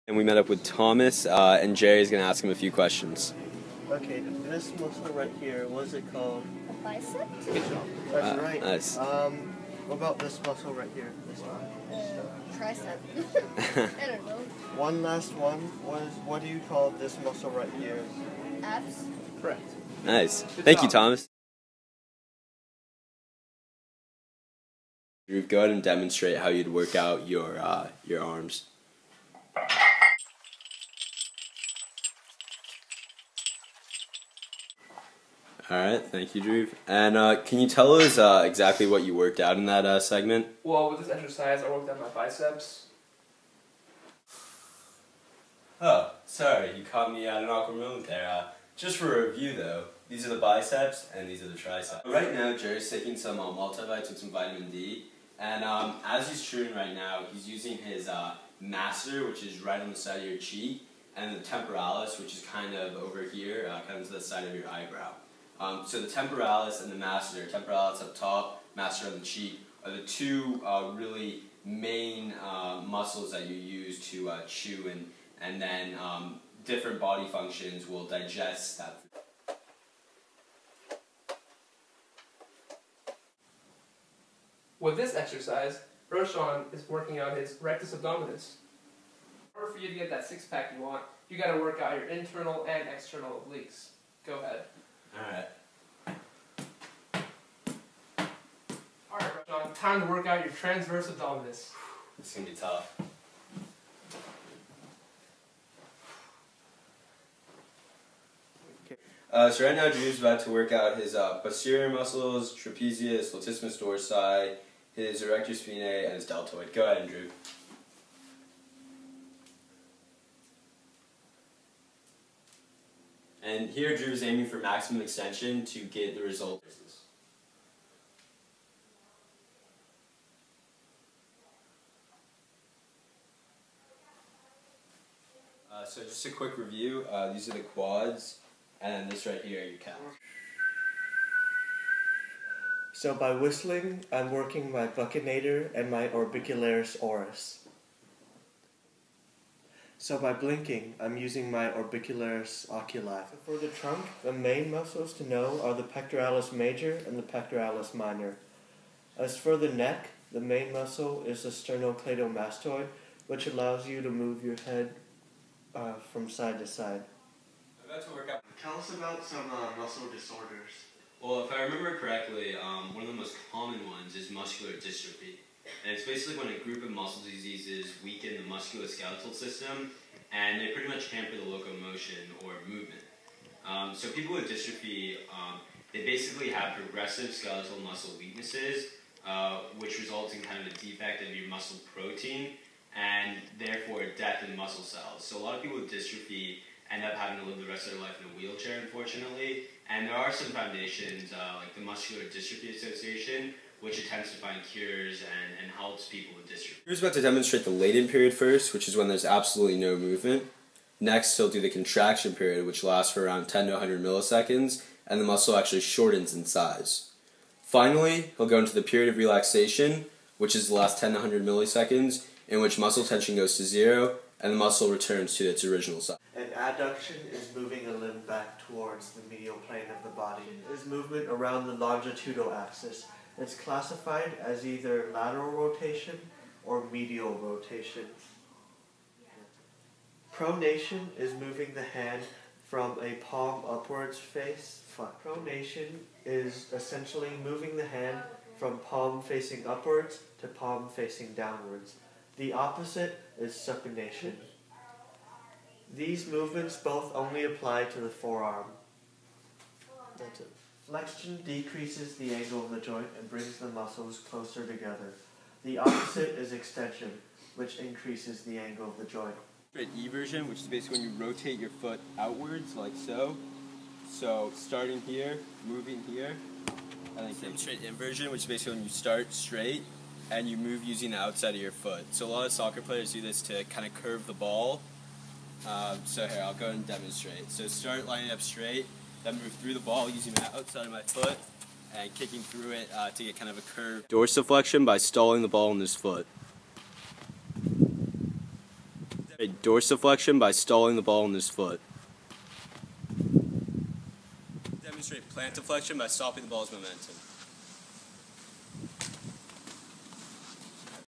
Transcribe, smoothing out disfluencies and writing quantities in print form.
And we met up with Thomas, and Jerry's going to ask him a few questions. Okay, this muscle right here, what is it called? A bicep? Good job. That's right. Nice. What about this muscle right here? This one. Tricep. I don't know. One last one. What do you call this muscle right here? Abs? Correct. Nice. Thank you, Thomas. Drew, go ahead and demonstrate how you'd work out your arms. Alright, thank you, Drew. And can you tell us exactly what you worked out in that segment? Well, with this exercise, I worked out my biceps. Oh, sorry, you caught me at an awkward moment there. Just for a review though, these are the biceps and these are the triceps. Right now, Jerry's taking some multivites with some vitamin D. And as he's chewing right now, he's using his masseter, which is right on the side of your cheek, and the temporalis, which is kind of over here, kind of to the side of your eyebrow. So the temporalis and the masseter, temporalis up top, masseter on the cheek, are the two really main muscles that you use to chew, and then different body functions will digest that food. With this exercise, Roshan is working out his rectus abdominis. In order for you to get that six-pack you want, you got to work out your internal and external obliques. Go ahead. Alright. Alright, Roshan, time to work out your transverse abdominis. It's going to be tough. So right now Drew's about to work out his posterior muscles, trapezius, latissimus dorsi, his erector spinae, and his deltoid. Go ahead, Drew. And here Drew is aiming for maximum extension to get the result. So just a quick review, these are the quads, and this right here are your calves. So by whistling, I'm working my buccinator and my orbicularis oris. So by blinking, I'm using my orbicularis oculi. So for the trunk, the main muscles to know are the pectoralis major and the pectoralis minor. As for the neck, the main muscle is the sternocleidomastoid, which allows you to move your head from side to side. I'm about to work out. Tell us about some muscle disorders. Well, if I remember correctly, one of the most common ones is muscular dystrophy. And it's basically when a group of muscle diseases weaken the musculoskeletal system, and they pretty much hamper the locomotion or movement. So people with dystrophy, they basically have progressive skeletal muscle weaknesses, which results in kind of a defect of your muscle protein, and therefore death in muscle cells. So a lot of people with dystrophy end up having to live the rest of their life in a wheelchair, unfortunately. And there are some foundations, like the Muscular Dystrophy Association, which attempts to find cures and helps people with dystrophy. Here's about to demonstrate the latent period first, which is when there's absolutely no movement. Next, he'll do the contraction period, which lasts for around 10 to 100 milliseconds, and the muscle actually shortens in size. Finally, he'll go into the period of relaxation, which is the last 10 to 100 milliseconds, in which muscle tension goes to 0, and the muscle returns to its original size. And adduction is moving a limb back towards the medial plane of the body. It is movement around the longitudinal axis. It's classified as either lateral rotation or medial rotation. Pronation is moving the hand from a palm upwards face. Pronation is essentially moving the hand from palm facing upwards to palm facing downwards. The opposite is supination. These movements both only apply to the forearm. That's it. Flexion decreases the angle of the joint and brings the muscles closer together. The opposite is extension, which increases the angle of the joint. Eversion, which is basically when you rotate your foot outwards, like so. So starting here, moving here, and then demonstrate inversion, which is basically when you start straight and you move using the outside of your foot. So a lot of soccer players do this to kind of curve the ball. So here, I'll go and demonstrate. So start lining up straight, then move through the ball using the outside of my foot and kicking through it to get kind of a curve. Dorsiflexion by stalling the ball in this foot. Dorsiflexion by stalling the ball in his foot. Demonstrate plantarflexion by stopping the ball's momentum.